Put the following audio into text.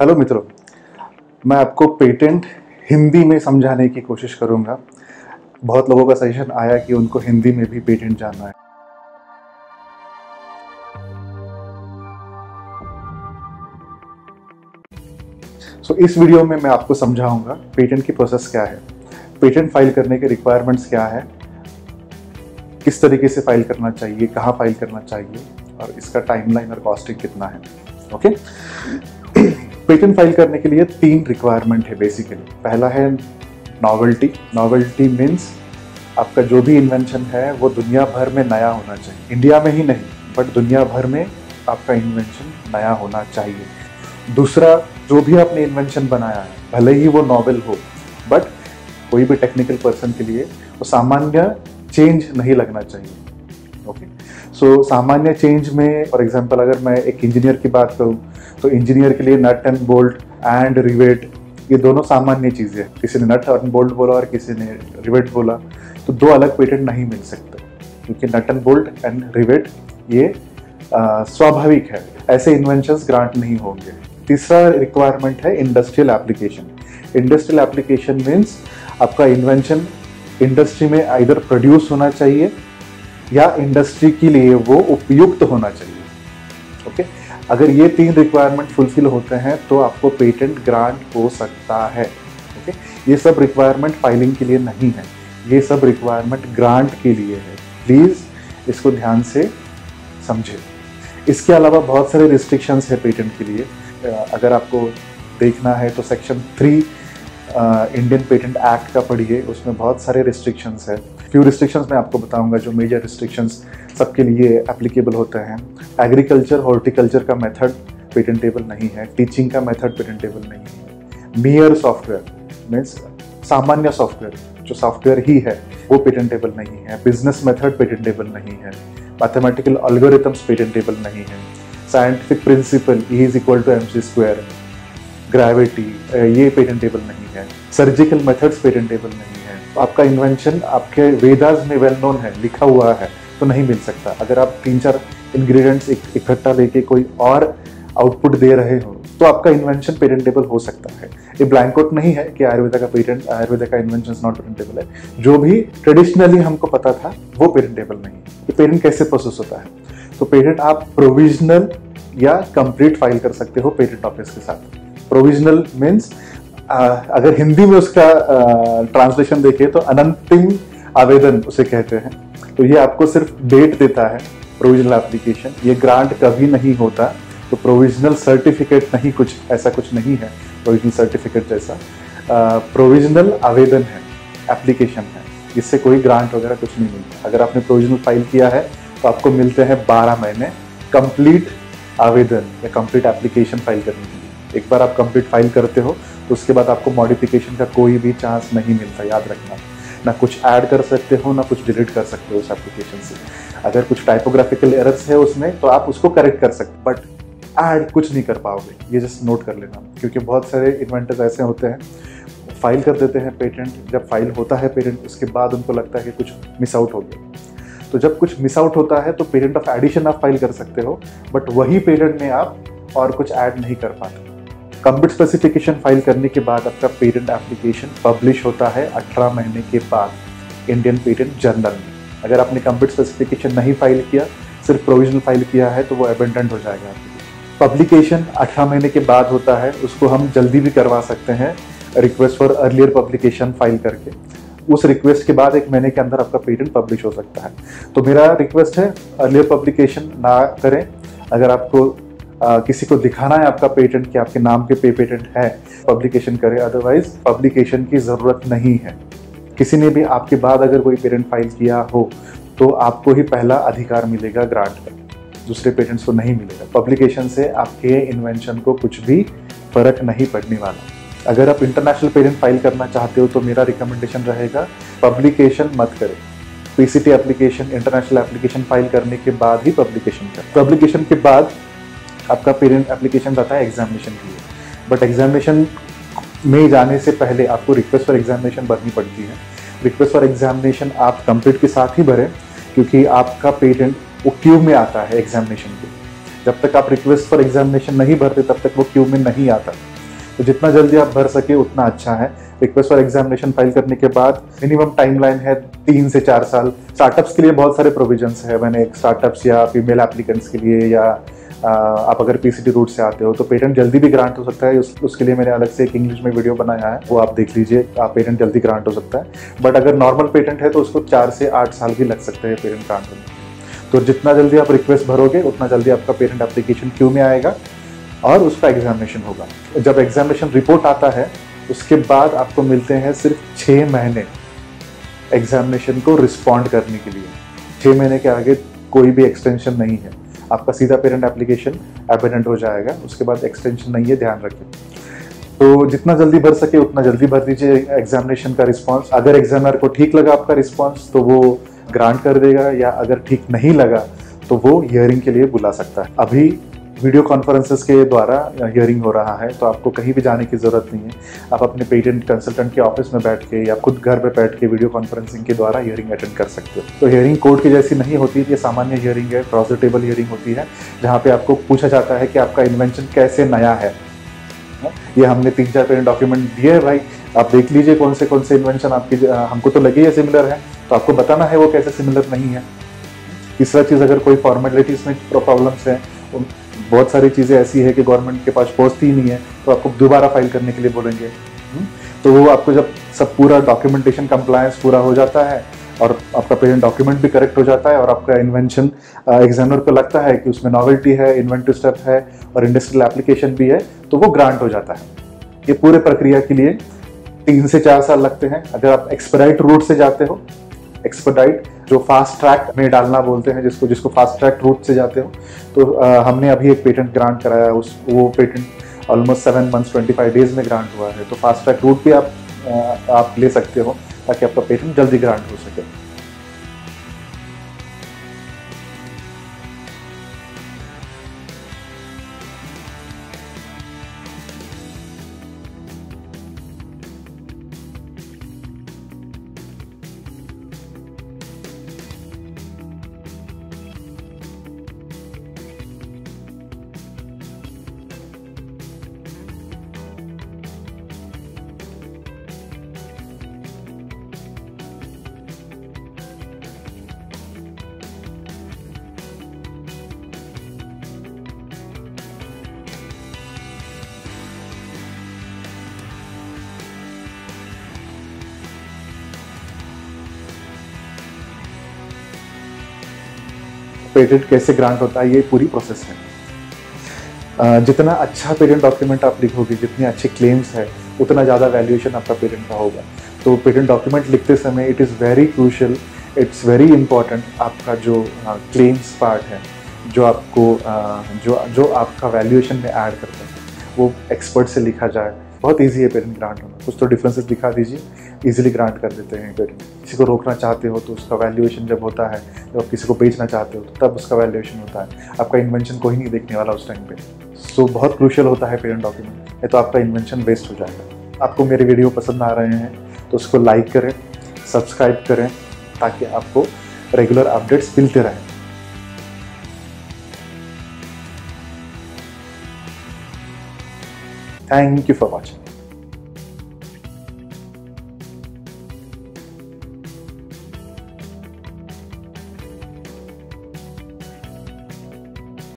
Hello मित्रों, मैं आपको पेटेंट हिंदी में समझाने की कोशिश करूंगा। बहुत लोगों का सजेशन आया कि उनको हिंदी में भी पेटेंट जानना है। इस वीडियो में मैं आपको समझाऊंगा पेटेंट की प्रोसेस क्या है, पेटेंट फाइल करने के रिक्वायरमेंट्स क्या है, किस तरीके से फाइल करना चाहिए, कहाँ फाइल करना चाहिए और इसका टाइमलाइन और कॉस्टिंग कितना है। ओके, पेटेंट फाइल करने के लिए 3 रिक्वायरमेंट है बेसिकली। पहला है नॉवेल्टी। नॉवेल्टी मीन्स आपका जो भी इन्वेंशन है वो दुनिया भर में नया होना चाहिए। इंडिया में ही नहीं बट दुनिया भर में आपका इन्वेंशन नया होना चाहिए। दूसरा, जो भी आपने इन्वेंशन बनाया है भले ही वो नॉवेल हो बट कोई भी टेक्निकल पर्सन के लिए वो सामान्य चेंज नहीं लगना चाहिए। ओके, सो सामान्य चेंज में फॉर एग्जांपल अगर मैं एक इंजीनियर की बात करूं तो इंजीनियर के लिए nut and bolt and rivet ये दोनों सामान्य चीज़ें हैं। किसी ने नट एंड बोल्ट बोला और किसी ने रिवेट बोला तो 2 अलग पेटेंट नहीं मिल सकते, क्योंकि nut and bolt and rivet ये स्वाभाविक है, ऐसे इन्वेंशंस ग्रांट नहीं होंगे। तीसरा रिक्वायरमेंट है industrial application. Industrial application means आपका इन्वेंशन इंडस्ट्री में आइदर प्रोड्यूस होना चाहिए या इंडस्ट्री के लिए वो उपयुक्त होना चाहिए। ओके, अगर ये 3 रिक्वायरमेंट फुलफिल होते हैं तो आपको पेटेंट ग्रांट हो सकता है। ओके, ये सब रिक्वायरमेंट फाइलिंग के लिए नहीं है, ये सब रिक्वायरमेंट ग्रांट के लिए है। प्लीज़ इसको ध्यान से समझें। इसके अलावा बहुत सारे रिस्ट्रिक्शंस है पेटेंट के लिए। अगर आपको देखना है तो सेक्शन 3 इंडियन पेटेंट एक्ट का पढ़िए, उसमें बहुत सारे रिस्ट्रिक्शंस है। फ्यू रिस्ट्रिक्शंस मैं आपको बताऊंगा जो मेजर रिस्ट्रिक्शंस सबके लिए एप्लीकेबल होते हैं। एग्रीकल्चर हॉर्टिकल्चर का मेथड पेटेंटेबल नहीं है, टीचिंग का मेथड पेटेंटेबल नहीं है। मियर सॉफ्टवेयर मीन्स सामान्य सॉफ्टवेयर, जो सॉफ्टवेयर ही है वो पेटेंटेबल नहीं है। बिजनेस मेथड पेटेंटेबल नहीं है। मैथमेटिकल एल्गोरिथम्स पेटेंटेबल नहीं है। साइंटिफिक प्रिंसिपल E=mc², ग्रेविटी ये पेटेंटेबल नहीं है। सर्जिकल मेथड्स पेटेंटेबल नहीं है। आपका इन्वेंशन आपके वेदास में वेल नोन है, लिखा हुआ है तो नहीं मिल सकता। अगर आप 3-4 इंग्रेडिएंट्स इकट्ठा लेके कोई और आउटपुट दे रहे हो तो आपका इन्वेंशन पेटेंटेबल हो सकता है। ये ब्लैंक आउट नहीं है कि आयुर्वेदा का इन्वेंशन नॉट पेटेंटेबल है। जो भी ट्रेडिशनली हमको पता था वो पेटेंटेबल नहीं। ये पेटेंट कैसे प्रोसेस होता है? तो पेटेंट आप प्रोविजनल या कंप्लीट फाइल कर सकते हो पेटेंट ऑफिस के साथ। प्रोविजनल मीन्स अगर हिंदी में उसका ट्रांसलेशन देखें तो अनंतिम आवेदन उसे कहते हैं। तो ये आपको सिर्फ डेट देता है प्रोविजनल एप्लीकेशन, ये ग्रांट कभी नहीं होता। तो प्रोविजनल सर्टिफिकेट नहीं, कुछ ऐसा कुछ नहीं है प्रोविजनल सर्टिफिकेट जैसा। प्रोविजनल आवेदन है, एप्लीकेशन है, इससे कोई ग्रांट वगैरह कुछ नहीं मिलता। अगर आपने प्रोविजनल फाइल किया है तो आपको मिलते हैं 12 महीने कंप्लीट आवेदन या कंप्लीट एप्लीकेशन फाइल करने के लिए। एक बार आप कंप्लीट फाइल करते हो तो उसके बाद आपको मॉडिफिकेशन का कोई भी चांस नहीं मिलता, याद रखना। ना कुछ ऐड कर सकते हो ना कुछ डिलीट कर सकते हो उस एप्लीकेशन से। अगर कुछ टाइपोग्राफिकल एरर्स है उसमें तो आप उसको करेक्ट कर सकते, बट ऐड कुछ नहीं कर पाओगे। ये जस्ट नोट कर लेना, क्योंकि बहुत सारे इन्वेंटर्स ऐसे होते हैं फाइल कर देते हैं पेटेंट। जब फाइल होता है पेटेंट उसके बाद उनको लगता है कि कुछ मिस आउट हो गया। तो जब कुछ मिस आउट होता है तो पेटेंट ऑफ एडिशन आप फाइल कर सकते हो, बट वही पेटेंट में आप और कुछ ऐड नहीं कर पाते। कंप्लीट स्पेसिफिकेशन फाइल करने के बाद आपका पेटेंट एप्लीकेशन पब्लिश होता है 18 महीने के बाद इंडियन पेटेंट जर्नल में। अगर आपने कंप्लीट स्पेसिफिकेशन नहीं फाइल किया, सिर्फ प्रोविजनल फाइल किया है तो वो अबेंडेंट हो जाएगा। पब्लिकेशन 18 महीने के बाद होता है, उसको हम जल्दी भी करवा सकते हैं request for earlier publication file करके। उस रिक्वेस्ट के बाद 1 महीने के अंदर आपका पेटेंट पब्लिश हो सकता है। तो मेरा रिक्वेस्ट है अर्लियर पब्लिकेशन ना करें। अगर आपको किसी को दिखाना है आपका पेटेंट कि आपके नाम के पे पेटेंट है, पब्लिकेशन करें, अदरवाइज पब्लिकेशन की ज़रूरत नहीं है। किसी ने भी आपके बाद अगर कोई पेटेंट फाइल किया हो तो आपको ही पहला अधिकार मिलेगा ग्रांट का, दूसरे पेटेंट्स को नहीं मिलेगा। पब्लिकेशन से आपके इन्वेंशन को कुछ भी फर्क नहीं पड़ने वाला। अगर आप इंटरनेशनल पेटेंट फाइल करना चाहते हो तो मेरा रिकमेंडेशन रहेगा पब्लिकेशन मत करें। PCT application, international application file करने के बाद ही पब्लिकेशन करें। पब्लिकेशन के बाद आपका पेटेंट एप्लीकेशन आता है एग्जामिनेशन के लिए, बट एग्जामिनेशन में जाने से पहले आपको रिक्वेस्ट फॉर एग्जामिनेशन भरनी पड़ती है। रिक्वेस्ट फॉर एग्जामिनेशन आप कंप्लीट के साथ ही भरें, क्योंकि आपका पेटेंट वो क्यू में आता है एग्जामिनेशन के। जब तक आप रिक्वेस्ट फॉर एग्जामिनेशन नहीं भरते तब तक वो क्यू में नहीं आता। तो जितना जल्दी आप भर सके उतना अच्छा है। रिक्वेस्ट फॉर एग्जामिनेशन फाइल करने के बाद मिनिमम टाइमलाइन है 3 से 4 साल। स्टार्टअप्स के लिए बहुत सारे प्रोविजंस है, मैंने स्टार्टअप्स या फीमेल एप्लीकेंट्स के लिए, या आप अगर पीसीटी रूट से आते हो तो पेटेंट जल्दी भी ग्रांट हो सकता है। उसके लिए मैंने अलग से एक इंग्लिश में वीडियो बनाया है, वो आप देख लीजिए। पेटेंट जल्दी ग्रांट हो सकता है, बट अगर नॉर्मल पेटेंट है तो उसको 4 से 8 साल भी लग सकते हैं पेटेंट ग्रांट होने में। तो जितना जल्दी आप रिक्वेस्ट भरोगे उतना जल्दी आपका पेटेंट एप्लीकेशन क्यू में आएगा और उसका एग्जामिनेशन होगा। जब एग्जामिनेशन रिपोर्ट आता है उसके बाद आपको मिलते हैं सिर्फ 6 महीने एग्जामिनेशन को रिस्पॉन्ड करने के लिए। 6 महीने के आगे कोई भी एक्सटेंशन नहीं है, आपका सीधा पेटेंट एप्लीकेशन एबेंडेंट हो जाएगा। उसके बाद एक्सटेंशन नहीं है, ध्यान रखिए। तो जितना जल्दी भर सके उतना जल्दी भर दीजिए एग्जामिनेशन का रिस्पॉन्स। अगर एग्जामिनर को ठीक लगा आपका रिस्पॉन्स तो वो ग्रांट कर देगा, या अगर ठीक नहीं लगा तो वो हियरिंग के लिए बुला सकता है। अभी वीडियो कॉन्फ्रेंसेस के द्वारा हियरिंग हो रहा है, तो आपको कहीं भी जाने की ज़रूरत नहीं है। आप अपने पेटेंट कंसल्टेंट के ऑफिस में बैठ के या खुद घर पे बैठ के वीडियो कॉन्फ्रेंसिंग के द्वारा हियरिंग अटेंड कर सकते हो। तो हियरिंग कोर्ट की जैसी नहीं होती, ये सामान्य हियरिंग है, क्रॉस टेबल हियरिंग होती है, जहाँ पे आपको पूछा जाता है कि आपका इन्वेंशन कैसे नया है। ये हमने 3-4 पेटेंट डॉक्यूमेंट दिए हैं भाई, आप देख लीजिए कौन से इन्वेंशन आपकी हमको तो लगे सिमिलर है, तो आपको बताना है वो कैसे सिमिलर नहीं है। तीसरा चीज़, अगर कोई फॉर्मेलिटीज में प्रॉब्लम्स है, बहुत सारी चीज़ें ऐसी है कि गवर्नमेंट के पास पहुंचती ही नहीं है, तो आपको दोबारा फाइल करने के लिए बोलेंगे। तो वो आपको जब सब पूरा डॉक्यूमेंटेशन कंप्लायंस पूरा हो जाता है और आपका पेटेंट डॉक्यूमेंट भी करेक्ट हो जाता है और आपका इन्वेंशन एग्जामिनर को लगता है कि उसमें नॉवेल्टी है, इन्वेंटिव स्टेप है और इंडस्ट्रियल एप्लीकेशन भी है, तो वो ग्रांट हो जाता है। ये पूरे प्रक्रिया के लिए 3 से 4 साल लगते हैं। अगर आप एक्सपेडाइट रूट से जाते हो, एक्सपेडाइट जो फास्ट ट्रैक में डालना बोलते हैं, जिसको फास्ट ट्रैक रूट से जाते हो, तो हमने अभी एक पेटेंट ग्रांट कराया, वो पेटेंट ऑलमोस्ट 7 मंथ्स 25 डेज में ग्रांट हुआ है। तो फास्ट ट्रैक रूट भी आप ले सकते हो ताकि आपका पेटेंट जल्दी ग्रांट हो सके। पेटेंट कैसे ग्रांट होता है, ये पूरी प्रोसेस है। जितना अच्छा पेटेंट डॉक्यूमेंट आप लिखोगे, जितने अच्छे क्लेम्स है, उतना ज़्यादा वैल्यूएशन आपका पेटेंट का होगा। तो पेटेंट डॉक्यूमेंट लिखते समय it is very crucial, it's very important आपका जो क्लेम्स पार्ट है, जो आपको जो आपका वैल्यूएशन में ऐड करता है, वो एक्सपर्ट से लिखा जाए। बहुत ईजी है पेटेंट ग्रांट होना। कुछ तो डिफरेंसेस दिखा दीजिए, इजीली ग्रांट कर देते हैं पेटेंट। किसी को रोकना चाहते हो तो उसका वैल्यूएशन जब होता है, जब आप किसी को बेचना चाहते हो तो तब उसका वैल्यूएशन होता है। आपका इन्वेंशन कोई नहीं देखने वाला उस टाइम पे। सो बहुत क्रूशियल होता है पेटेंट डॉक्यूमेंट, नहीं तो आपका इन्वेंशन वेस्ट हो जाएगा। आपको मेरे वीडियो पसंद आ रहे हैं तो उसको लाइक करें, सब्सक्राइब करें, ताकि आपको रेगुलर अपडेट्स मिलते रहें। Thank you for watching.